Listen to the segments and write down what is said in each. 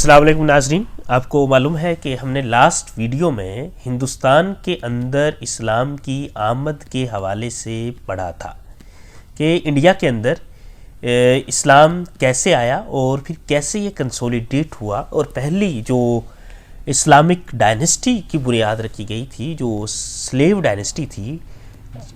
अस्सलाम वालेकुम नाज़रीन, आपको मालूम है कि हमने लास्ट वीडियो में हिंदुस्तान के अंदर इस्लाम की आमद के हवाले से पढ़ा था कि इंडिया के अंदर इस्लाम कैसे आया और फिर कैसे ये कंसोलिडेट हुआ और पहली जो इस्लामिक डायनेस्टी की बुनियाद रखी गई थी जो स्लेव डायनेस्टी थी,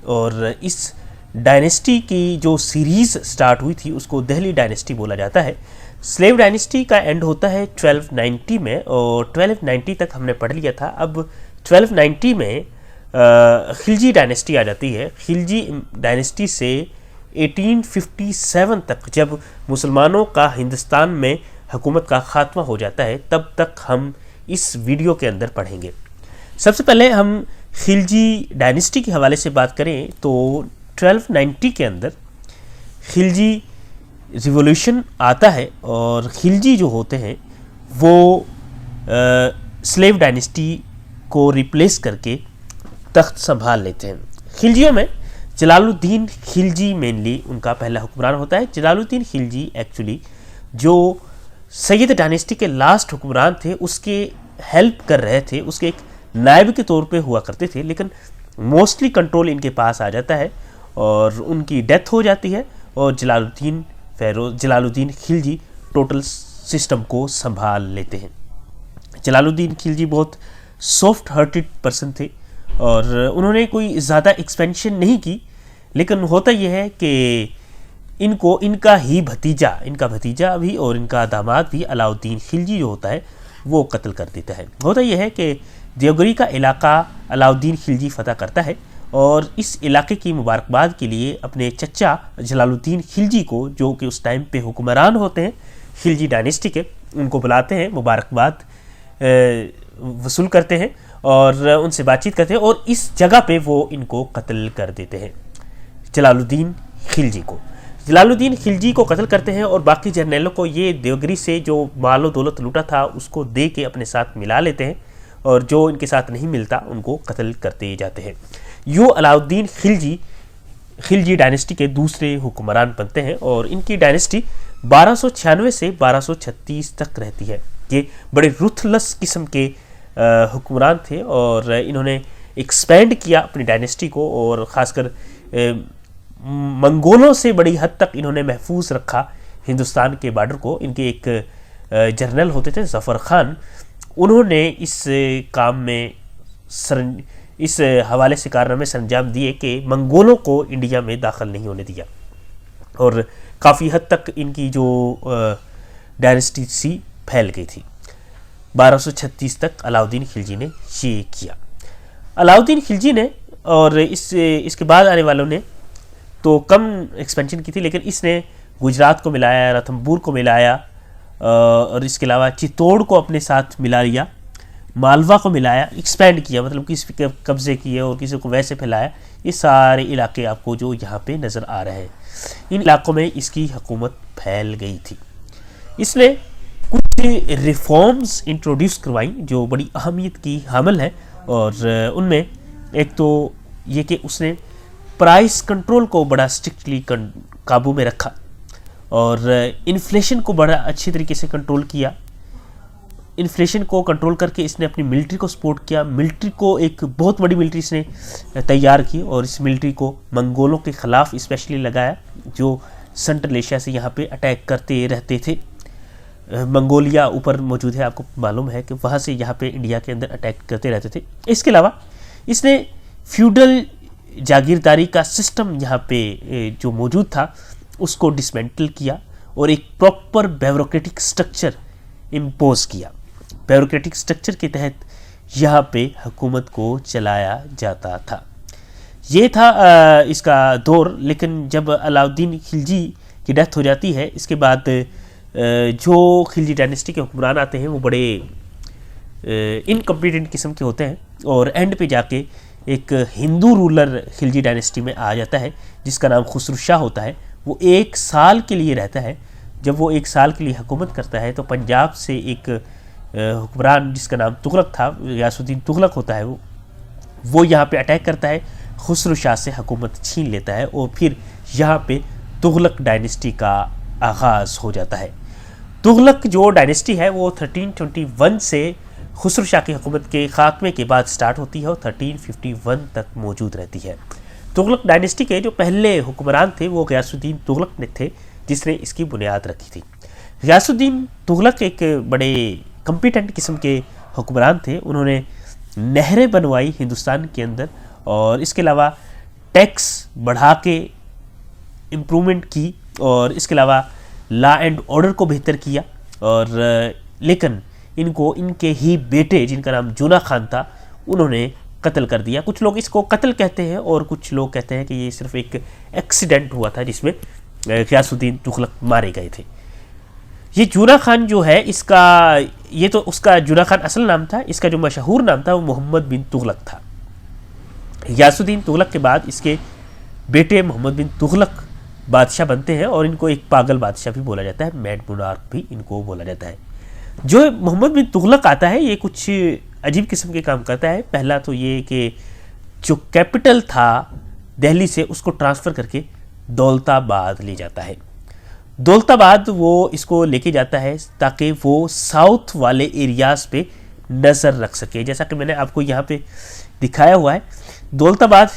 और इस डायनेस्टी की जो सीरीज़ स्टार्ट हुई थी उसको दिल्ली डायनेस्टी बोला जाता है। स्लेव डायनेस्टी का एंड होता है 1290 में और 1290 तक हमने पढ़ लिया था। अब 1290 में खिलजी डायनेस्टी आ जाती है। खिलजी डायनेस्टी से 1857 तक जब मुसलमानों का हिंदुस्तान में हुकूमत का ख़ात्मा हो जाता है तब तक हम इस वीडियो के अंदर पढ़ेंगे। सबसे पहले हम खिलजी डायनेस्टी के हवाले से बात करें तो 1290 के अंदर खिलजी रिवॉल्यूशन आता है और खिलजी जो होते हैं वो स्लेव डायनेस्टी को रिप्लेस करके तख्त संभाल लेते हैं। खिलजियों में जलालुद्दीन खिलजी मेनली उनका पहला हुक्मरान होता है। जलालुद्दीन खिलजी एक्चुअली जो सैयद डायनेस्टी के लास्ट हुक्मरान थे उसके हेल्प कर रहे थे, उसके एक नायब के तौर पे हुआ करते थे, लेकिन मोस्टली कंट्रोल इनके पास आ जाता है और उनकी डेथ हो जाती है और जलालुद्दीन खिलजी टोटल सिस्टम को संभाल लेते हैं। जलालुद्दीन खिलजी बहुत सॉफ्ट हार्टेड पर्सन थे और उन्होंने कोई ज़्यादा एक्सपेंशन नहीं की, लेकिन होता यह है कि इनका भतीजा भी और इनका दामाद भी अलाउद्दीन खिलजी जो होता है वो कत्ल कर देता है। होता यह है कि देवगिरी का इलाका अलाउद्दीन खिलजी फतह करता है और इस इलाके की मुबारकबाद के लिए अपने चचा जलालुद्दीन खिलजी को, जो कि उस टाइम पे हुक्मरान होते हैं खिलजी डायनेस्टी के, उनको बुलाते हैं, मुबारकबाद वसूल करते हैं और उनसे बातचीत करते हैं और इस जगह पे वो इनको कत्ल कर देते हैं। जलालुद्दीन खिलजी को कत्ल करते हैं और बाकी जर्नैलों को ये देवगिरी से जो मालो दौलत लूटा था उसको दे के अपने साथ मिला लेते हैं और जो इनके साथ नहीं मिलता उनको कत्ल करते जाते हैं। यूँ अलाउद्दीन खिलजी डायनेस्टी के दूसरे हुक्मरान बनते हैं और इनकी डायनेस्टी 1296 से 1236 तक रहती है। ये बड़े रुथलेस किस्म के हुक्मरान थे और इन्होंने एक्सपेंड किया अपनी डायनेस्टी को और ख़ासकर मंगोलों से बड़ी हद तक इन्होंने महफूज रखा हिंदुस्तान के बॉर्डर को। इनके एक जनरल होते थे ज़फ़र खान, उन्होंने इस काम में इस हवाले से कारनामे सरंजाम दिए कि मंगोलों को इंडिया में दाखिल नहीं होने दिया और काफ़ी हद तक इनकी जो डायनेस्टी सी फैल गई थी। 1236 तक अलाउद्दीन खिलजी ने ये किया। अलाउद्दीन खिलजी ने और इसके बाद आने वालों ने तो कम एक्सपेंशन की थी, लेकिन इसने गुजरात को मिलाया, रणथंबोर को मिलाया और इसके अलावा चित्तौड़ को अपने साथ मिला लिया, मालवा को मिलाया, एक्सपेंड किया, मतलब किसी पे कब्जे किए और किसी को वैसे फैलाया। ये सारे इलाके आपको जो यहाँ पे नज़र आ रहे हैं, इन इलाकों में इसकी हुकूमत फैल गई थी। इसने कुछ रिफॉर्म्स इंट्रोड्यूस करवाई जो बड़ी अहमियत की हामिल है और उनमें एक तो ये कि उसने प्राइस कंट्रोल को बड़ा स्ट्रिक्टली काबू में रखा और इन्फ्लेशन को बड़ा अच्छी तरीके से कंट्रोल किया। इन्फ्लेशन को कंट्रोल करके इसने अपनी मिलिट्री को सपोर्ट किया। मिलिट्री को एक बहुत बड़ी मिलिट्री इसने तैयार की और इस मिलिट्री को मंगोलों के ख़िलाफ़ स्पेशली लगाया जो सेंट्रल एशिया से यहाँ पे अटैक करते रहते थे। मंगोलिया ऊपर मौजूद है, आपको मालूम है कि वहाँ से यहाँ पे इंडिया के अंदर अटैक करते रहते थे। इसके अलावा इसने फ्यूडल जागीरदारी का सिस्टम यहाँ पे जो मौजूद था उसको डिसमेंटल किया और एक प्रॉपर ब्यूरोक्रेटिक स्ट्रक्चर इम्पोज किया। ब्यूरोक्रेटिक स्ट्रक्चर के तहत यहाँ पे हुकूमत को चलाया जाता था। ये था इसका दौर, लेकिन जब अलाउद्दीन खिलजी की डेथ हो जाती है इसके बाद जो खिलजी डायनेस्टी के हुक्मरान आते हैं वो बड़े इनकम्पिटेंट किस्म के होते हैं और एंड पे जाके एक हिंदू रूलर खिलजी डायनेस्टी में आ जाता है जिसका नाम खुसरू शाह होता है। वो 1 साल के लिए रहता है। जब वो 1 साल के लिए हुकूमत करता है तो पंजाब से एक हुक्मरान जिसका नाम तुगलक था, गयासुद्दीन तुगलक होता है, वो यहाँ पे अटैक करता है, खुसरू शाह से हुकूमत छीन लेता है और फिर यहाँ पे तुगलक डायनेस्टी का आगाज़ हो जाता है। तुगलक जो डायनेस्टी है वो 1321 से खुसरो शाह की हुकूमत के खात्मे के बाद स्टार्ट होती है और 1351 तक मौजूद रहती है। तुगलक डायनेस्टी के जो पहले हुक्मरान थे वो गयासुद्दीन तुगलक ने थे, जिसने इसकी बुनियाद रखी थी। गयासुद्दीन तुगलक एक बड़े कॉम्पिटेंट किस्म के हुक्मरान थे। उन्होंने नहरें बनवाई हिंदुस्तान के अंदर और इसके अलावा टैक्स बढ़ा के इम्प्रूवमेंट की और इसके अलावा लॉ एंड ऑर्डर को बेहतर किया। और लेकिन इनको इनके ही बेटे जिनका नाम जूना खान था उन्होंने कत्ल कर दिया। कुछ लोग इसको कत्ल कहते हैं और कुछ लोग कहते हैं कि ये सिर्फ एक एक्सीडेंट हुआ था जिसमें गयासुद्दीन तुगलक मारे गए थे। ये जूना खान जो है इसका ये तो उसका जूना खान असल नाम था, इसका जो मशहूर नाम था वो मोहम्मद बिन तुगलक था। गयासुद्दीन तुगलक के बाद इसके बेटे मोहम्मद बिन तुगलक बादशाह बनते हैं और इनको एक पागल बादशाह भी बोला जाता है, मैड मोनार्क भी इनको बोला जाता है। जो मोहम्मद बिन तुगलक आता है ये कुछ अजीब किस्म के काम करता है। पहला तो ये कि जो कैपिटल था दिल्ली से उसको ट्रांसफ़र करके दौलताबाद ले जाता है। दौलताबाद वो इसको लेके जाता है ताकि वो साउथ वाले एरियाज़ पे नज़र रख सके। जैसा कि मैंने आपको यहाँ पे दिखाया हुआ है, दौलताबाद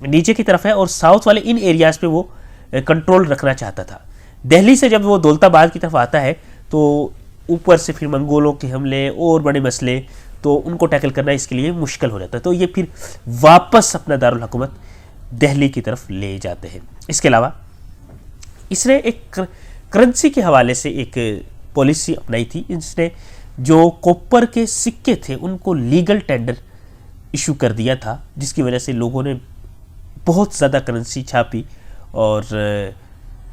नीचे की तरफ है और साउथ वाले इन एरियाज़ पे वो कंट्रोल रखना चाहता था। दिल्ली से जब वो दौलताबाद की तरफ आता है तो ऊपर से फिर मंगोलों के हमले और बड़े मसले, तो उनको टैकल करना इसके लिए मुश्किल हो जाता है। तो ये फिर वापस अपना दारुल हुकूमत दिल्ली की तरफ ले जाते हैं। इसके अलावा इसने एक करेंसी के हवाले से एक पॉलिसी अपनाई थी। इसने जो कॉपर के सिक्के थे उनको लीगल टेंडर इशू कर दिया था, जिसकी वजह से लोगों ने बहुत ज़्यादा करेंसी छापी और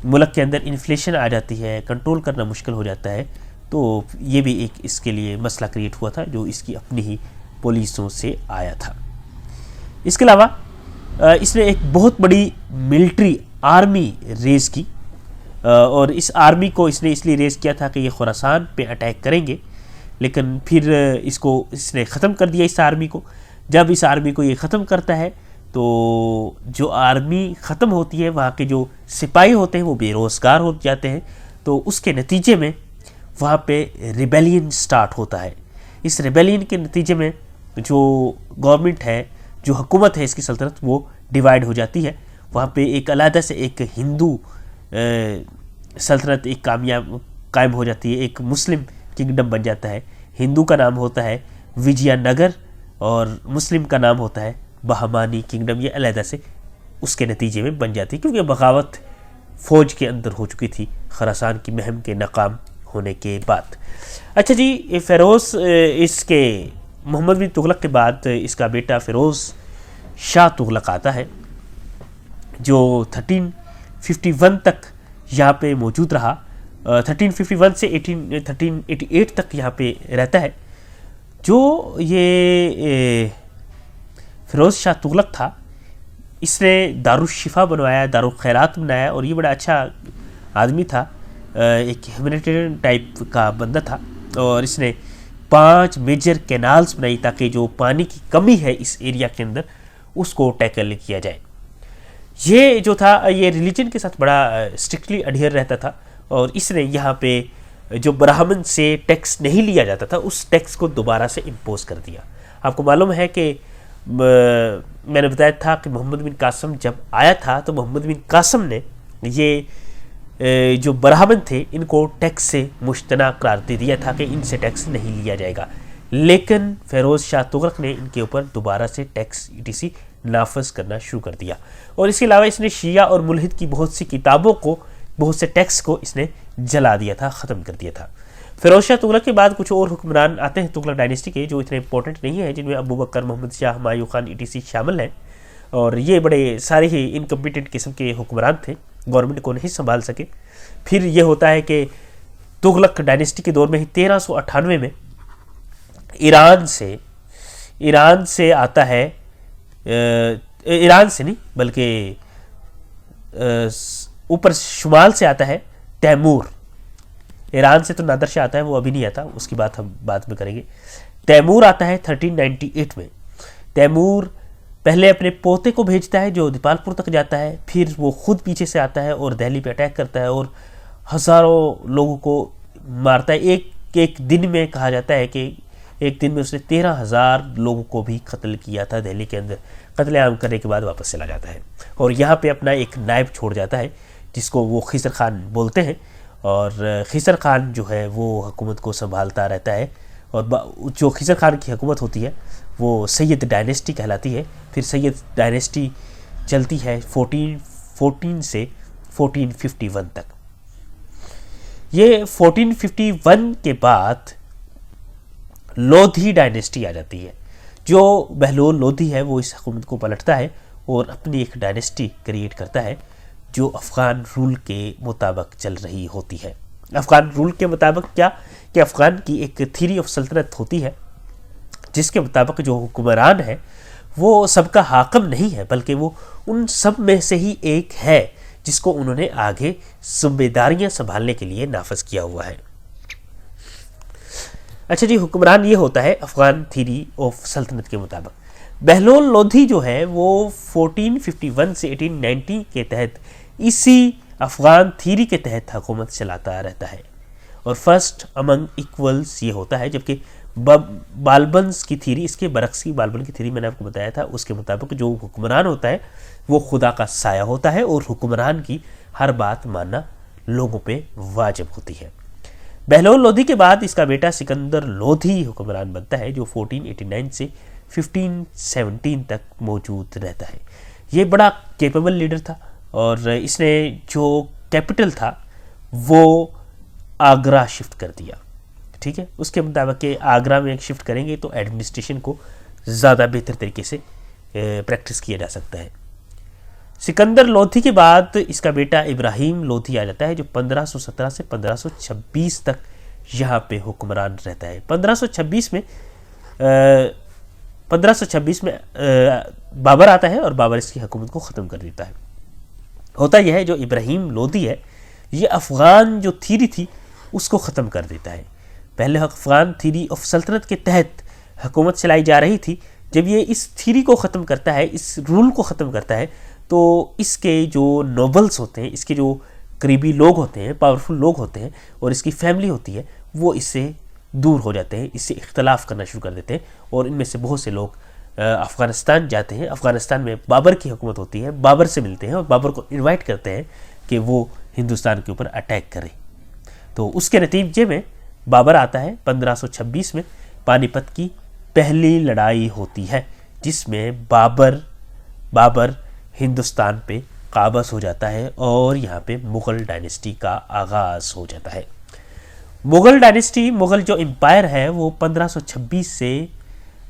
मुल्क के अंदर इन्फ्लेशन आ जाती है, कंट्रोल करना मुश्किल हो जाता है। तो ये भी एक इसके लिए मसला क्रिएट हुआ था जो इसकी अपनी ही पॉलिसियों से आया था। इसके अलावा इसने एक बहुत बड़ी मिलिट्री आर्मी रेज़ की और इस आर्मी को इसने इसलिए रेज़ किया था कि ये खुरासान पे अटैक करेंगे, लेकिन फिर इसने ख़त्म कर दिया इस आर्मी को। जब इस आर्मी को ये ख़त्म करता है तो जो आर्मी ख़त्म होती है वहाँ के जो सिपाही होते हैं वो बेरोज़गार हो जाते हैं। तो उसके नतीजे में वहाँ पे रिबेलियन स्टार्ट होता है। इस रिबेलियन के नतीजे में जो गवर्नमेंट है, जो हुकूमत है इसकी सल्तनत, वो डिवाइड हो जाती है। वहाँ पे एक अलग से एक हिंदू सल्तनत एक कायम हो जाती है, एक मुस्लिम किंगडम बन जाता है। हिंदू का नाम होता है विजयनगर और मुस्लिम का नाम होता है बहमानी किंगडम। ये अलग से उसके नतीजे में बन जाती है क्योंकि बगावत फ़ौज के अंदर हो चुकी थी खुरासान की मुहिम के नाकाम होने के बाद। अच्छा जी, फ़िरोज़ इसके मोहम्मद बिन तुगलक के बाद इसका बेटा फ़िरोज़ शाह तुगलक आता है जो 1351 तक यहाँ पे मौजूद रहा। 1351 से 1388 तक यहाँ पे रहता है। जो ये फ़िरोज़ शाह तुगलक था इसने दारुश्शिफ़ा बनवाया, दारुल खैरात बनाया और ये बड़ा अच्छा आदमी था, एक ह्यूमैनिटेरियन टाइप का बंदा था। और इसने 5 मेजर कैनाल्स बनाई ताकि जो पानी की कमी है इस एरिया के अंदर उसको टैकल किया जाए। ये जो था ये रिलीजन के साथ बड़ा स्ट्रिक्टली अडियर रहता था और इसने यहाँ पे जो ब्राह्मण से टैक्स नहीं लिया जाता था उस टैक्स को दोबारा से इम्पोज कर दिया। आपको मालूम है कि मैंने बताया था कि मोहम्मद बिन कासिम जब आया था तो मोहम्मद बिन कासिम ने ये जो ब्राह्मण थे इनको टैक्स से मुश्तना करार दे दिया था कि इनसे टैक्स नहीं लिया जाएगा, लेकिन फ़िरोज़ शाह तुगलक ने इनके ऊपर दोबारा से टैक्स ETC नाफज करना शुरू कर दिया। और इसके अलावा इसने शिया और मुल्हिद की बहुत सी किताबों को, बहुत से टैक्स को इसने जला दिया था, ख़त्म कर दिया था। फ़िरोज़ शाह तुगलक के बाद कुछ और हुक्मरान आते हैं तुगलक डायनेस्टी के जो इतने इंपॉर्टेंट नहीं है, जिनमें अबू बकर, मोहम्मद शाह, हुमायूं खान ETC शामिल हैं। और ये बड़े सारे ही इनकम्पिटेंट किस्म के हुक्मरान थे, गवर्नमेंट को नहीं संभाल सके। फिर ये होता है कि तुगलक डायनेस्टी के दौर में ही 1398 में ईरान से आता है, ईरान से नहीं बल्कि ऊपर शुमाल से आता है तैमूर। ईरान से तो नादर शाह आता है, वो अभी नहीं आता, उसकी बात हम बाद में करेंगे। तैमूर आता है 1398 में। तैमूर पहले अपने पोते को भेजता है जो दीपालपुर तक जाता है, फिर वो खुद पीछे से आता है और दिल्ली पे अटैक करता है और हज़ारों लोगों को मारता है। एक दिन में कहा जाता है कि एक दिन में उसने 13,000 लोगों को भी कत्ल किया था दिल्ली के अंदर। कत्लेआम करने के बाद वापस चला जाता है और यहाँ पे अपना एक नायब छोड़ जाता है जिसको वो खिसर खान बोलते हैं। और खिसर खान जो है वो हुकूमत को संभालता रहता है और जो खिसर खान की हुकूमत होती है वो सैयद डायनेस्टी कहलाती है। फिर सैयद डायनेस्टी चलती है 1414 से 1451 तक। ये 1451 के बाद लोधी डायनेस्टी आ जाती है। जो बहलोल लोधी है वो इस हुकूमत को पलटता है और अपनी एक डायनेस्टी क्रिएट करता है जो अफ़गान रूल के मुताबिक चल रही होती है। अफ़गान रूल के मुताबिक क्या कि अफ़गान की एक थ्योरी ऑफ सल्तनत होती है जिसके मुताबिक जो हुक्मरान है वो सबका हाकिम नहीं है बल्कि वो उन सब में से ही एक है जिसको उन्होंने आगे जिम्मेदारियां संभालने के लिए नाफज किया हुआ है। अच्छा जी, हुक्मरान ये होता है अफ़गान थ्योरी ऑफ सल्तनत के मुताबिक। बहलोल लोधी जो है वो 1451 से 1890 के तहत इसी अफ़गान थ्योरी के तहत हुकूमत चलाता रहता है और फर्स्ट अमंग इक्वल्स ये होता है। जबकि बालबन्स की थ्योरी, इसके बरक्स की बालबन की थ्योरी मैंने आपको बताया था, उसके मुताबिक जो हुक्मरान होता है वो खुदा का साया होता है और हुक्मरान की हर बात मानना लोगों पे वाजिब होती है। बहलोल लोधी के बाद इसका बेटा सिकंदर लोधी हुक्मरान बनता है जो 1489 से 1517 तक मौजूद रहता है। ये बड़ा कैपेबल लीडर था और इसने जो कैपिटल था वो आगरा शिफ्ट कर दिया। ठीक है, उसके मुताबिक आगरा में शिफ्ट करेंगे तो एडमिनिस्ट्रेशन को ज़्यादा बेहतर तरीके से प्रैक्टिस किया जा सकता है। सिकंदर लोधी के बाद इसका बेटा इब्राहिम लोधी आ जाता है जो 1517 से 1526 तक यहाँ पे हुक्मरान रहता है। 1526 में बाबर आता है और बाबर इसकी हुकूमत को ख़त्म कर देता है। होता यह है जो इब्राहिम लोधी है ये अफ़गान जो थ्योरी थी उसको ख़त्म कर देता है। पहले अफ़गान थ्योरी ऑफ सल्तनत के तहत हुकूमत चलाई जा रही थी। जब ये इस थ्योरी को ख़त्म करता है, इस रूल को ख़त्म करता है, तो इसके जो नोबल्स होते हैं, इसके जो करीबी लोग होते हैं, पावरफुल लोग होते हैं और इसकी फैमिली होती है वो इससे दूर हो जाते हैं, इससे इख्तलाफ करना शुरू कर देते हैं और इनमें से बहुत से लोग अफ़गानिस्तान जाते हैं। अफ़गानिस्तान में बाबर की हुकूमत होती है, बाबर से मिलते हैं और बाबर को इनवाइट करते हैं कि वो हिंदुस्तान के ऊपर अटैक करें। तो उसके नतीजे में बाबर आता है। 1526 में पानीपत की पहली लड़ाई होती है जिसमें बाबर हिंदुस्तान पे काबज़ हो जाता है और यहाँ पे मुग़ल डायनेस्टी का आगाज़ हो जाता है। मुग़ल डायनेस्टी, मुग़ल जो एम्पायर है वो 1526 से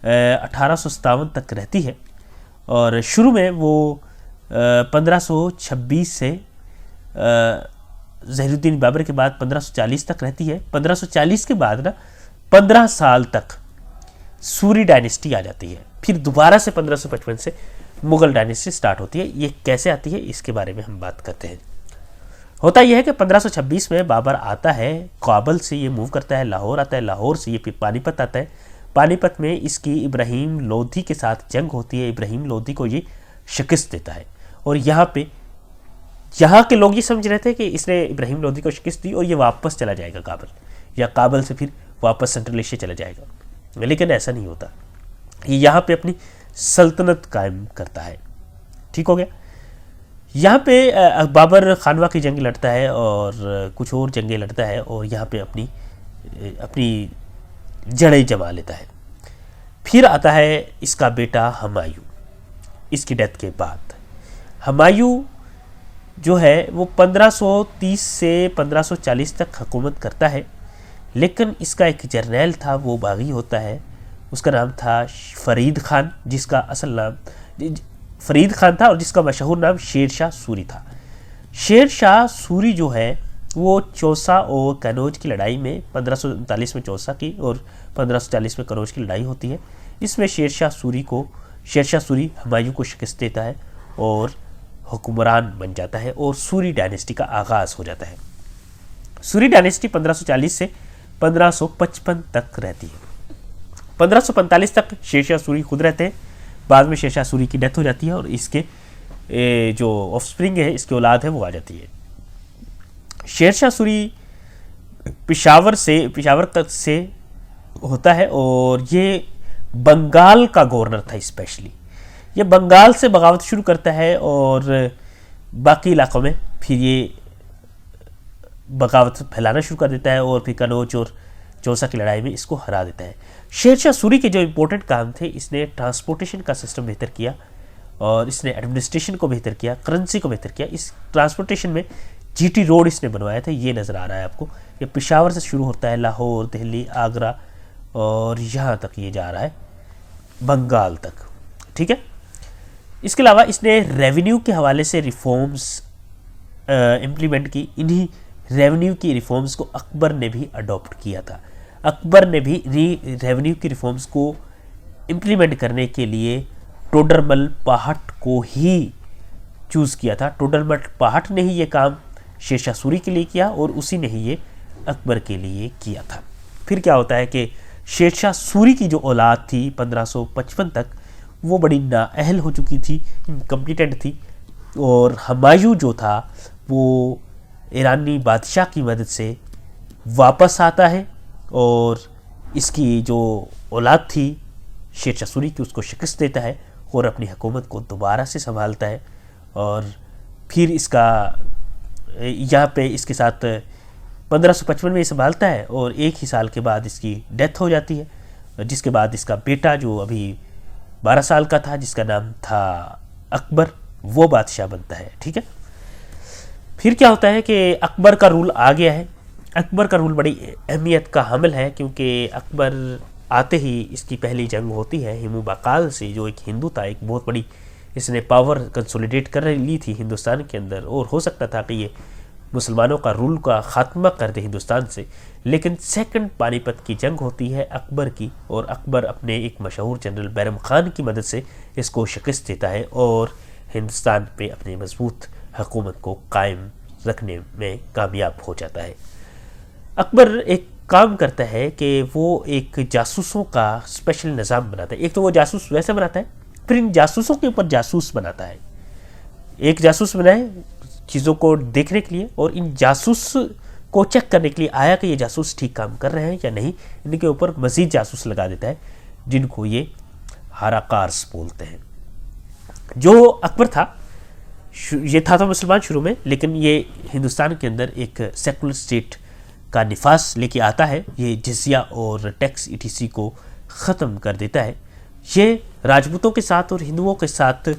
1857 तक रहती है और शुरू में वो 1526 से ज़हीरुद्दीन बाबर के बाद 1540 तक रहती है। 1540 के बाद ना 15 साल तक सूरी डायनेस्टी आ जाती है। फिर दोबारा से 1555 से मुग़ल डायनेस्टी स्टार्ट होती है। ये कैसे आती है इसके बारे में हम बात करते हैं। होता यह है कि 1526 में बाबर आता है, काबुल से ये मूव करता है, लाहौर आता है, लाहौर से ये फिर पानीपत आता है। पानीपत में इसकी इब्राहिम लोधी के साथ जंग होती है। इब्राहिम लोधी को ये शिकस्त देता है और यहाँ के लोग ये समझ रहे थे कि इसने इब्राहिम लोधी को शिकस्त दी और ये वापस चला जाएगा काबुल, या काबुल से फिर वापस सेंट्रल एशिया चला जाएगा, लेकिन ऐसा नहीं होता। ये यहाँ पे अपनी सल्तनत कायम करता है। ठीक हो गया। यहाँ पे बाबर खानवा की जंग लड़ता है और कुछ और जंगें लड़ता है और यहाँ पे अपनी जड़ें जमा लेता है। फिर आता है इसका बेटा हुमायूं। इसकी डेथ के बाद हुमायूं जो है वो 1530 से 1540 तक हुकूमत करता है, लेकिन इसका एक जर्नैल था वो बागी होता है। उसका नाम था फरीद खान, जिसका असल नाम फरीद खान था और जिसका मशहूर नाम शेर शाह सूरी था। शेर शाह सूरी जो है वो चौसा और कनौज की लड़ाई में 1539 में चौसा की और 1540 में कनौज की लड़ाई होती है। इसमें शेर शाह सूरी हुमायूं को शिकस्त देता है और हुक्मरान बन जाता है और सूरी डायनेस्टी का आगाज़ हो जाता है। सूरी डायनेस्टी 1540 से 1555 तक रहती है। 1545 तक शेरशाह सूरी खुद रहते हैं। बाद में शेरशाह सूरी की डेथ हो जाती है और इसके जो ऑफस्प्रिंग है, इसकी औलाद है, वो आ जाती है। शेरशाह सूरी पेशावर तक से होता है और ये बंगाल का गवर्नर था। स्पेशली ये बंगाल से बगावत शुरू करता है और बाकी इलाकों में फिर ये बगावत फैलाना शुरू कर देता है और फिर कनौज और चौसा की लड़ाई में इसको हरा देता है। शेरशाह सूरी के जो इम्पोर्टेंट काम थे, इसने ट्रांसपोर्टेशन का सिस्टम बेहतर किया और इसने एडमिनिस्ट्रेशन को बेहतर किया, करेंसी को बेहतर किया। इस ट्रांसपोर्टेशन में जीटी रोड इसने बनवाया था, ये नज़र आ रहा है आपको। ये पेशावर से शुरू होता है, लाहौर, दिल्ली, आगरा और यहाँ तक ये जा रहा है बंगाल तक, ठीक है। इसके अलावा इसने रेवेन्यू के हवाले से रिफॉर्म्स इम्प्लीमेंट की। इन्हीं रेवेन्यू की रिफॉर्म्स को अकबर ने भी अडॉप्ट किया था। अकबर ने भी रेवेन्यू की रिफॉर्म्स को इम्प्लीमेंट करने के लिए टोडरमल पाहट को ही चूज़ किया था। टोडरमल पाहट ने ही ये काम शेरशाह सूरी के लिए किया और उसी ने ही ये अकबर के लिए किया था। फिर क्या होता है कि शेरशाह सूरी की जो औलाद थी 1555 तक, वो बड़ी नाअहल हो चुकी थी, इनकम्पिटेंट थी। और हुमायूं जो था वो ईरानी बादशाह की मदद से वापस आता है और इसकी जो औलाद थी शेरशाह सूरी की, उसको शिकस्त देता है और अपनी हुकूमत को दोबारा से संभालता है। और फिर इसका यहाँ पे इसके साथ 1555 में ये संभालता है और एक ही साल के बाद इसकी डेथ हो जाती है, जिसके बाद इसका बेटा जो अभी 12 साल का था, जिसका नाम था अकबर, वो बादशाह बनता है, ठीक है। फिर क्या होता है कि अकबर का रूल आ गया है। अकबर का रूल बड़ी अहमियत का हामिल है क्योंकि अकबर आते ही इसकी पहली जंग होती है हिमू बकाल से, जो एक हिंदू था। एक बहुत बड़ी इसने पावर कंसोलिडेट कर ली थी हिंदुस्तान के अंदर और हो सकता था कि ये मुसलमानों का रूल का ख़ात्मा कर दे हिंदुस्तान से। लेकिन सेकंड पानीपत की जंग होती है अकबर की और अकबर अपने एक मशहूर जनरल बैरम खान की मदद से इसको शिकस्त देता है और हिंदुस्तान पे अपनी मजबूत हुकूमत को कायम रखने में कामयाब हो जाता है। अकबर एक काम करता है कि वो एक जासूसों का स्पेशल निज़ाम बनाता है। एक तो वो जासूस वैसे बनाता है, फिर इन जासूसों के ऊपर जासूस बनाता है। एक जासूस बनाए चीज़ों को देखने के लिए और इन जासूस को चेक करने के लिए आया कि ये जासूस ठीक काम कर रहे हैं या नहीं। इनके ऊपर मज़ीद जासूस लगा देता है जिनको ये हाराकार्स बोलते हैं। जो अकबर था ये था तो मुसलमान शुरू में, लेकिन ये हिंदुस्तान के अंदर एक सेकुलर स्टेट का निफास लेके आता है। ये जिजिया और टैक्स ईटीसी को ख़त्म कर देता है। ये राजपूतों के साथ और हिंदुओं के साथ,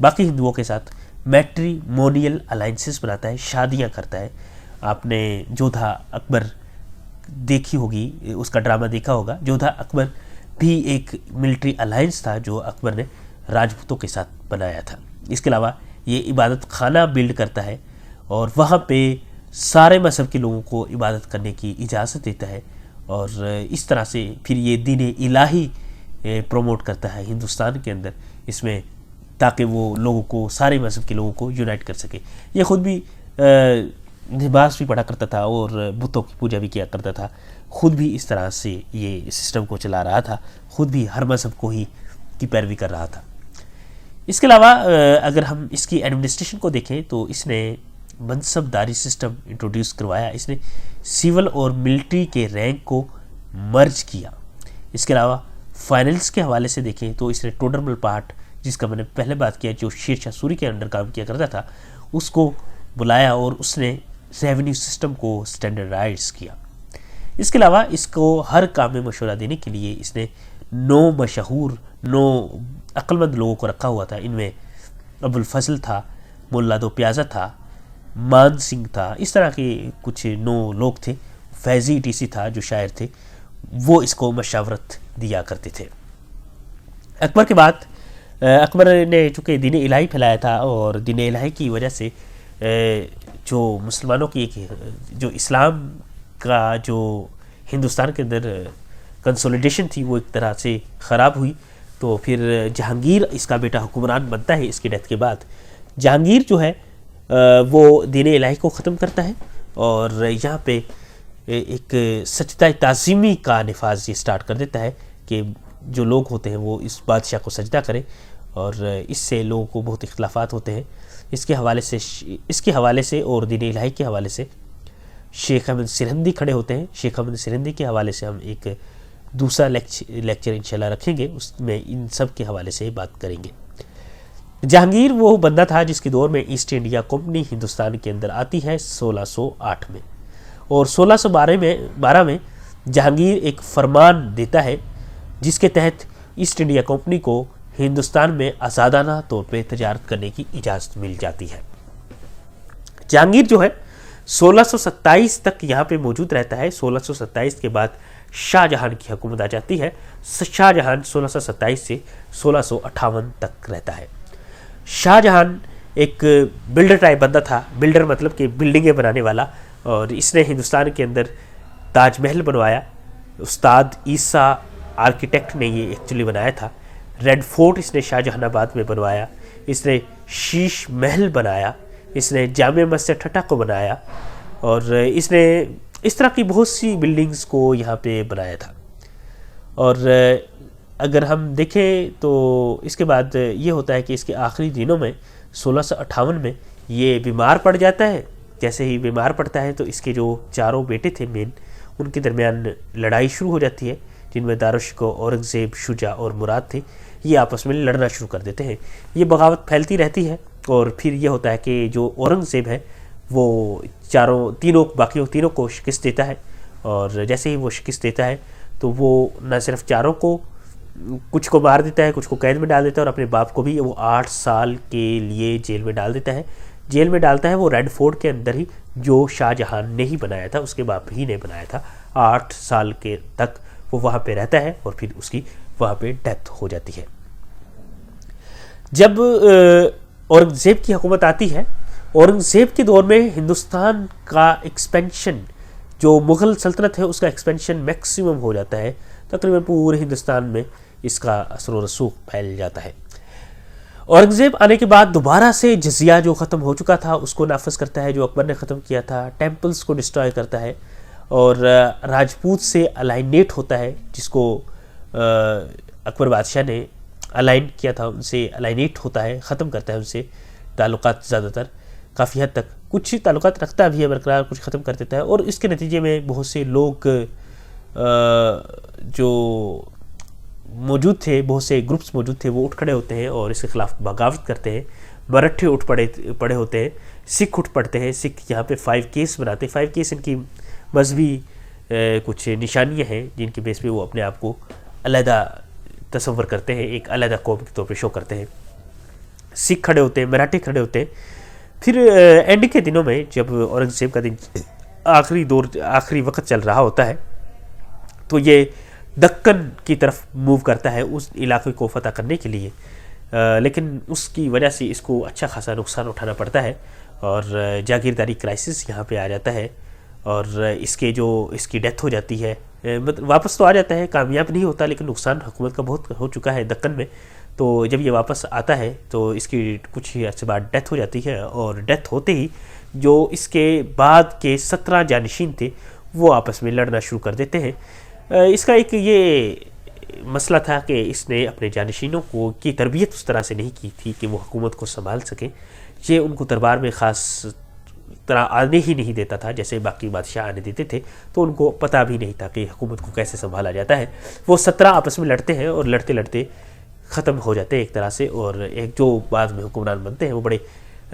बाकी हिंदुओं के साथ मैट्रीमोनियल अलाइंसेस बनाता है, शादियां करता है। आपने जोधा अकबर देखी होगी, उसका ड्रामा देखा होगा। जोधा अकबर भी एक मिलिट्री अलाइंस था जो अकबर ने राजपूतों के साथ बनाया था। इसके अलावा ये इबादत खाना बिल्ड करता है और वहाँ पे सारे मज़हब के लोगों को इबादत करने की इजाज़त देता है और इस तरह से फिर ये दीन इलाही प्रमोट करता है हिंदुस्तान के अंदर इसमें, ताकि वो लोगों को, सारे मज़हब के लोगों को यूनाइट कर सके। ये ख़ुद भी नमाज़ भी पढ़ा करता था और बुतों की पूजा भी किया करता था। ख़ुद भी इस तरह से ये सिस्टम को चला रहा था, ख़ुद भी हर मज़हब को ही की पैरवी कर रहा था। इसके अलावा अगर हम इसकी एडमिनिस्ट्रेशन को देखें तो इसने मनसबदारी सिस्टम इंट्रोड्यूस करवाया। इसने सिविल और मिलिट्री के रैंक को मर्ज किया। इसके अलावा फाइनेंस के हवाले से देखें तो इसने टोडरमल पाहट, जिसका मैंने पहले बात किया, जो शेरशाह सूरी के अंडर काम किया करता था, उसको बुलाया और उसने रेवेन्यू सिस्टम को स्टैंडर्डाइज किया। इसके अलावा इसको हर काम में मशवरा देने के लिए इसने 9 मशहूर, 9 अक्लमंद लोगों को रखा हुआ था। इनमें अबुल फजल था, मुल्ला दो प्याजा था, मान सिंह था, इस तरह के कुछ 9 लोग थे। फैज़ी टीसी था जो शायर थे, वो इसको मशावरत दिया करते थे। अकबर के बाद अकबर ने चूँकि दीन इलाही फैलाया था और दीन इलाही की वजह से जो मुसलमानों की जो इस्लाम का जो हिंदुस्तान के अंदर कंसोलिडेशन थी वो एक तरह से ख़राब हुई। तो फिर जहांगीर इसका बेटा हुक्मरान बनता है। इसकी डेथ के बाद जहांगीर जो है वो दीन इलाही को ख़त्म करता है और यहाँ पे एक सजदा ताज़ीमी का नफाज ये स्टार्ट कर देता है कि जो लोग होते हैं वो इस बादशाह को सजदा करें और इससे लोगों को बहुत इख्तलाफात होते हैं। इसके हवाले से और दीन इलाही के हवाले से शेख अहमद सिरहिंदी खड़े होते हैं। शेख अहमद सिरहिंदी के हवाले से हम एक दूसरा लेक्चर इंशाल्लाह रखेंगे, उसमें इन सब के हवाले से बात करेंगे। जहांगीर वो बंदा था जिसके दौर में ईस्ट इंडिया कंपनी हिंदुस्तान के अंदर आती है 1608 में, और 1612 में जहांगीर एक फरमान देता है जिसके तहत ईस्ट इंडिया कंपनी को हिंदुस्तान में आज़ादाना तौर पर तजारत करने की इजाज़त मिल जाती है। जहांगीर जो है 1627 तक यहाँ पे मौजूद रहता है। 1627 के बाद शाहजहां की हुकूमत आ जाती है। शाहजहां 1627 से 1658 तक रहता है। शाहजहां एक बिल्डर टाइप बंदा था। बिल्डर मतलब कि बिल्डिंगें बनाने वाला, और इसने हिंदुस्तान के अंदर ताजमहल बनवाया। उस्ताद ईसा आर्किटेक्ट ने ये एक्चुअली बनाया था। रेड फोर्ट इसने शाहजहानाबाद में बनवाया। इसने शीश महल बनाया। इसने जामे मस्जिद ठट्टा को बनाया, और इसने इस तरह की बहुत सी बिल्डिंग्स को यहाँ पे बनाया था। और अगर हम देखें तो इसके बाद ये होता है कि इसके आखिरी दिनों में 1658 में ये बीमार पड़ जाता है। जैसे ही बीमार पड़ता है तो इसके जो चारों बेटे थे मेन, उनके दरमियान लड़ाई शुरू हो जाती है, जिनमें दारुशिको, औरंगज़ेब, शुजा और मुराद थे। ये आपस में लड़ना शुरू कर देते हैं। ये बगावत फैलती रहती है, और फिर ये होता है कि जो औरंगज़ेब है वो बाकी तीनों को शिकस्त देता है। और जैसे ही वो शिकस्त देता है तो वो न सिर्फ चारों को, कुछ को मार देता है, कुछ को कैद में डाल देता है, और अपने बाप को भी वो 8 साल के लिए जेल में डाल देता है। जेल में डालता है वो रेड फोर्ट के अंदर ही, जो शाहजहां ने ही बनाया था, उसके बाप ही ने बनाया था। 8 साल के तक वो वहाँ पे रहता है, और फिर उसकी वहाँ पे डेथ हो जाती है। जब औरंगज़ेब की हुकूमत आती है, औरंगज़ेब के दौर में हिंदुस्तान का एक्सपेंशन, जो मुग़ल सल्तनत है उसका एक्सपेंशन मैक्सिमम हो जाता है। तकरीबन पूरे हिंदुस्तान में इसका असर व रसूख फैल जाता है। औरंगज़ेब आने के बाद दोबारा से जजिया जो ख़त्म हो चुका था उसको नाफज करता है, जो अकबर ने ख़त्म किया था। टेम्पल्स को डिस्ट्रॉय करता है, और राजपूत से अलाइनेट होता है, जिसको अकबर बादशाह ने अलाइन किया था, उनसे अलाइनेट होता है, ख़त्म करता है उनसे ताल्लुकात। ज़्यादातर काफ़ी हद तक कुछ ही ताल्लुकात रखता भी है बरकरार, कुछ ख़त्म कर देता है। और इसके नतीजे में बहुत से लोग जो मौजूद थे, बहुत से ग्रुप्स मौजूद थे, वो उठ खड़े होते हैं और इसके ख़िलाफ़ बगावत करते हैं। मराठे उठ पड़े होते हैं, सिख उठ पड़ते हैं। सिख यहाँ पे 5 केस बनाते हैं। 5 केस इनकी मजहबी कुछ निशानियाँ हैं जिनके बेस पे वो अपने आप को अलहदा तस्वर करते हैं, एक अलहदा कौम के तौर पे शो करते हैं। सिख खड़े होते हैं, मराठे खड़े होते हैं। फिर एंड के दिनों में जब औरंगज़ेब का दिन आखिरी वक्त चल रहा होता है, तो ये दक्कन की तरफ मूव करता है उस इलाके को फतह करने के लिए। लेकिन उसकी वजह से इसको अच्छा खासा नुकसान उठाना पड़ता है, और जागीरदारी क्राइसिस यहाँ पे आ जाता है, और इसकी डेथ हो जाती है। मतलब वापस तो आ जाता है, कामयाब नहीं होता, लेकिन नुकसान हुकूमत का बहुत हो चुका है दक्कन में। तो जब ये वापस आता है तो इसकी कुछ ही अर्से बाद डेथ हो जाती है, और डेथ होते ही जो इसके बाद के 17 जानशीन थे वो आपस में लड़ना शुरू कर देते हैं। इसका एक ये मसला था कि इसने अपने जानशीनों की तरबियत उस तरह से नहीं की थी कि वो हुकूमत को संभाल सकें। ये उनको दरबार में ख़ास तरह आने ही नहीं देता था, जैसे बाकी बादशाह आने देते थे, तो उनको पता भी नहीं था कि हुकूमत को कैसे संभाला जाता है। वो 17 आपस में लड़ते हैं, और लड़ते लड़ते ख़त्म हो जाते हैं एक तरह से। और एक जो बाद में हुक्मरान बनते हैं वो बड़े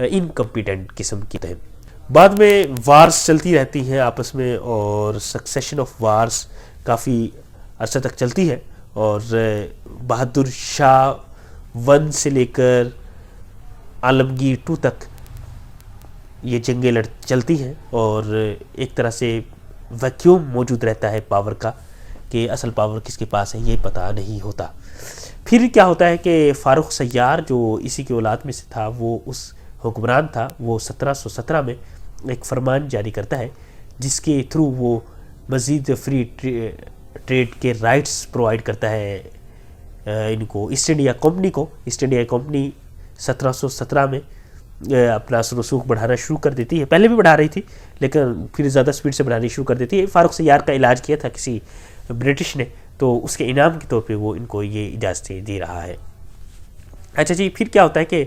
इनकम्पिटेंट किस्म की हैं। बाद में वार्स चलती रहती हैं आपस में, और सक्सेशन ऑफ वार्स काफ़ी अरसे तक चलती है। और बहादुर शाह 1 से लेकर आलमगीर 2 तक ये जंगें चलती हैं, और एक तरह से वैक्यूम मौजूद रहता है पावर का, कि असल पावर किसके पास है ये पता नहीं होता। फिर क्या होता है कि फ़ारूक सय्यार जो इसी की औलाद में से था, वो उस हुक्मरान था, वो 1717 में एक फरमान जारी करता है जिसके थ्रू वो मज़ीद फ्री ट्रेड के राइट्स प्रोवाइड करता है इनको, ईस्ट इंडिया कंपनी को। ईस्ट इंडिया कंपनी 1717 में अपना रसूख बढ़ाना शुरू कर देती है। पहले भी बढ़ा रही थी, लेकिन फिर ज़्यादा स्पीड से बढ़ानी शुरू कर देती है। फ़ारूक सय्यार का इलाज किया था किसी ब्रिटिश ने, तो उसके इनाम के तौर पे वो इनको ये इजाज़तें दे रहा है। अच्छा जी, फिर क्या होता है कि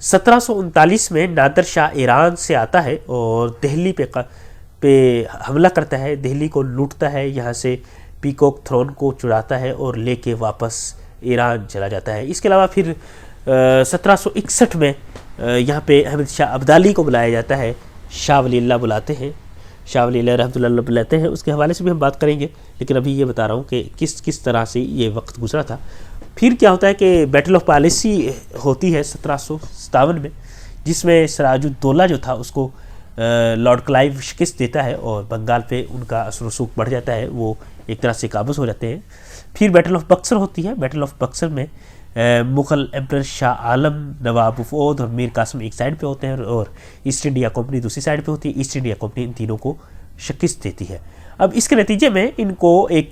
1739 में नादर शाह ईरान से आता है और दिल्ली पे पे हमला करता है, दिल्ली को लूटता है, यहाँ से पीकॉक थ्रोन को चुराता है और लेके वापस ईरान चला जाता है। इसके अलावा फिर 1761 में यहाँ पे अहमद शाह अब्दाली को बुलाया जाता है, शाह वली अल्लाह बुलाते हैं, शाह वली अल्लाह रहमतुल्लाह बुलाते हैं। उसके हवाले से भी हम बात करेंगे, लेकिन अभी ये बता रहा हूँ कि किस तरह से ये वक्त गुजरा था। फिर क्या होता है कि बैटल ऑफ पॉलिसी होती है 1757 में, जिसमें सिराजुद्दौला जो था उसको लॉर्ड क्लाइव शिकस्त देता है और बंगाल पे उनका असर रसूख बढ़ जाता है, वो एक तरह से काबूज हो जाते हैं। फिर बैटल ऑफ बक्सर होती है। बैटल ऑफ बक्सर में मुग़ल एम्पर शाह आलम, नवाब फौद और मीर कासिम एक साइड पे होते हैं और ईस्ट इंडिया कंपनी दूसरी साइड पे होती है। ईस्ट इंडिया कंपनी इन तीनों को शिकस्त देती है। अब इसके नतीजे में इनको एक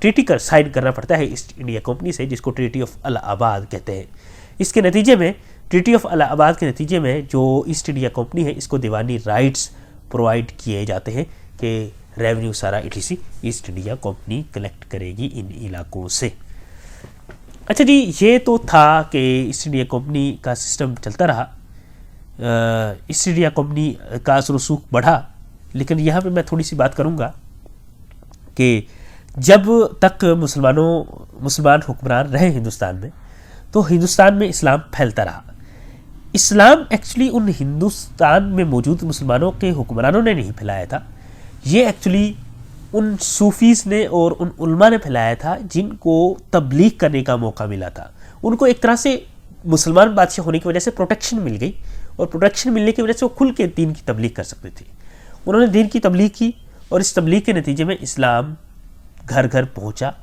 ट्रीटी का साइन करना पड़ता है ईस्ट इंडिया कंपनी से, जिसको ट्रीटी ऑफ इलाहाबाद कहते हैं। इसके नतीजे में ट्रीटी ऑफ इलाहाबाद के नतीजे में जो ईस्ट इंडिया कंपनी है इसको दीवानी राइट्स प्रोवाइड किए जाते हैं कि रेवेन्यू सारा etc. east India company collect करेगी इन इलाकों से। अच्छा जी, ये तो था कि ईस्ट इंडिया कंपनी का सिस्टम चलता रहा, ईस्ट इंडिया कंपनी का असर रसूख बढ़ा। लेकिन यहाँ पे मैं थोड़ी सी बात करूँगा कि जब तक मुसलमान हुक्मरान रहे हिंदुस्तान में, तो हिंदुस्तान में इस्लाम फैलता रहा। इस्लाम एक्चुअली उन हिंदुस्तान में मौजूद मुसलमानों के हुक्मरानों ने नहीं फैलाया था, ये एक्चुअली उन सूफीज़ ने और उन उलमा ने फैलाया था जिनको तबलीग करने का मौका मिला था। उनको एक तरह से मुसलमान बादशाह होने की वजह से प्रोटेक्शन मिल गई, और प्रोटेक्शन मिलने की वजह से वो खुल के दीन की तबलीग कर सकते थे। उन्होंने दीन की तबलीग की और इस तबलीग के नतीजे में इस्लाम घर घर पहुंचा,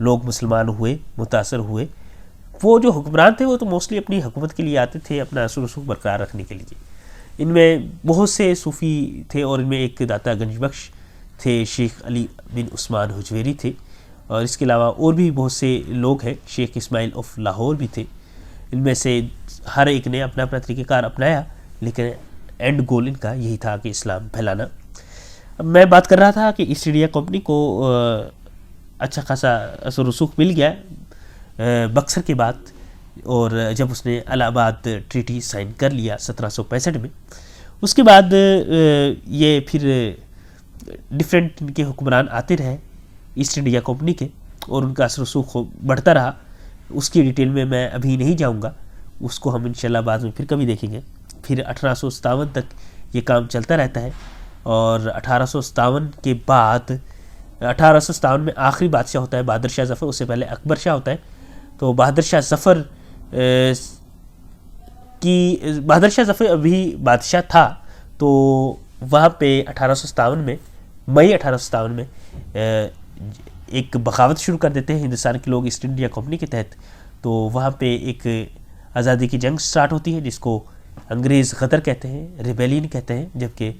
लोग मुसलमान हुए, मुतासर हुए। वो जो हुक्मरान थे वो तो मोस्टली अपनी हुकूमत के लिए आते थे, अपना असर रसूख बरकरार रखने के लिए। इनमें बहुत से सूफ़ी थे और इनमें एक दाता गंजबख्श थे, शेख अली बिन उस्मान हुजवेरी थे, और इसके अलावा और भी बहुत से लोग हैं, शेख इस्माइल ऑफ लाहौर भी थे। इनमें से हर एक ने अपना अपना तरीक़ेकार अपनाया, लेकिन एंड गोल इनका यही था कि इस्लाम फैलाना। अब मैं बात कर रहा था कि ईस्ट इंडिया कंपनी को अच्छा खासा असर रसूख मिल गया बक्सर के बाद, और जब उसने इलाहाबाद ट्रीटी साइन कर लिया 1765 में, उसके बाद ये फिर डिफरेंट इनके हुक्मरान आते रहे ईस्ट इंडिया कंपनी के, और उनका असर रसूख बढ़ता रहा। उसकी डिटेल में मैं अभी नहीं जाऊंगा, उसको हम इंशाल्लाह बाद में फिर कभी देखेंगे। फिर 1857 तक ये काम चलता रहता है, और 1857 के बाद 1857 में आखिरी बादशाह होता है बहादुर शाह ज़फ़र, उससे पहले अकबर शाह होता है। तो बहादुर शाह ज़फ़र अभी बादशाह था, तो वहाँ पे 1857 में मई 1857 में एक बगावत शुरू कर देते हैं हिंदुस्तान के लोग ईस्ट इंडिया कंपनी के तहत। तो वहाँ पे एक आज़ादी की जंग स्टार्ट होती है, जिसको अंग्रेज़ गदर कहते हैं, रिबेलियन कहते हैं, जबकि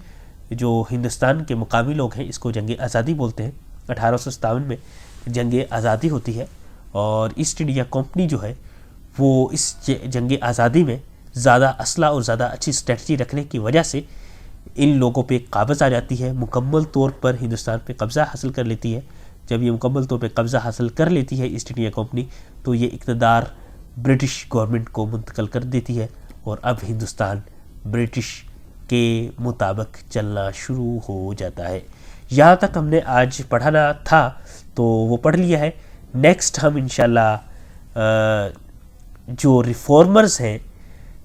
जो हिंदुस्तान के मुकामी लोग हैं इसको जंग आज़ादी बोलते हैं। 1857 में जंग आज़ादी होती है, और ईस्ट इंडिया कंपनी जो है वो इस जंग आज़ादी में ज़्यादा असला और ज़्यादा अच्छी स्ट्रेटजी रखने की वजह से इन लोगों पे काबज़ आ जाती है, मुकम्मल तौर पर हिंदुस्तान पे कब्ज़ा हासिल कर लेती है। जब ये मुकम्मल तौर पे कब्ज़ा हासिल कर लेती है ईस्ट इंडिया कंपनी, तो ये इक़्तिदार ब्रिटिश गवर्नमेंट को मुंतकिल कर देती है, और अब हिंदुस्तान ब्रिटिश के मुताबिक चलना शुरू हो जाता है। यहाँ तक हमने आज पढ़ाना था तो वो पढ़ लिया है। नेक्स्ट हम इंशाल्लाह जो रिफॉर्मर्स हैं,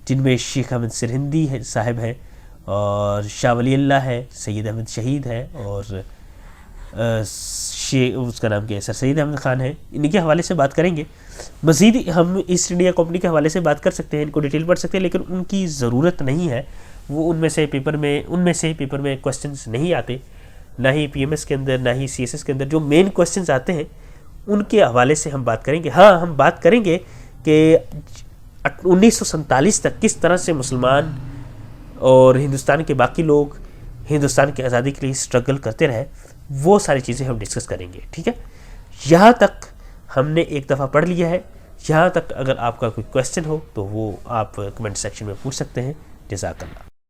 जिनमें शेख अहमद सरहिंदी है साहब हैं, और शाह वली अल्लाह है, सैयद अहमद शहीद है, और उसका नाम क्या है, सर सैयद अहमद ख़ान है, इनके हवाले से बात करेंगे। मज़ीद हम ईस्ट इंडिया कंपनी के हवाले से बात कर सकते हैं, इनको डिटेल पढ़ सकते हैं, लेकिन उनकी ज़रूरत नहीं है। वो उनमें से पेपर में क्वेश्चंस नहीं आते, ना ही पीएमएस के अंदर, ना ही सीएसएस के अंदर। जो मेन क्वेश्चंस आते हैं उनके हवाले से हम बात करेंगे। हाँ, हम बात करेंगे कि 1947 तक किस तरह से मुसलमान और हिंदुस्तान के बाकी लोग हिंदुस्तान की आज़ादी के लिए स्ट्रगल करते रहे, वो सारी चीज़ें हम डिस्कस करेंगे। ठीक है, यहाँ तक हमने एक दफ़ा पढ़ लिया है। यहाँ तक अगर आपका कोई क्वेश्चन हो तो वो आप कमेंट सेक्शन में पूछ सकते हैं। जज़ाकल्लाह।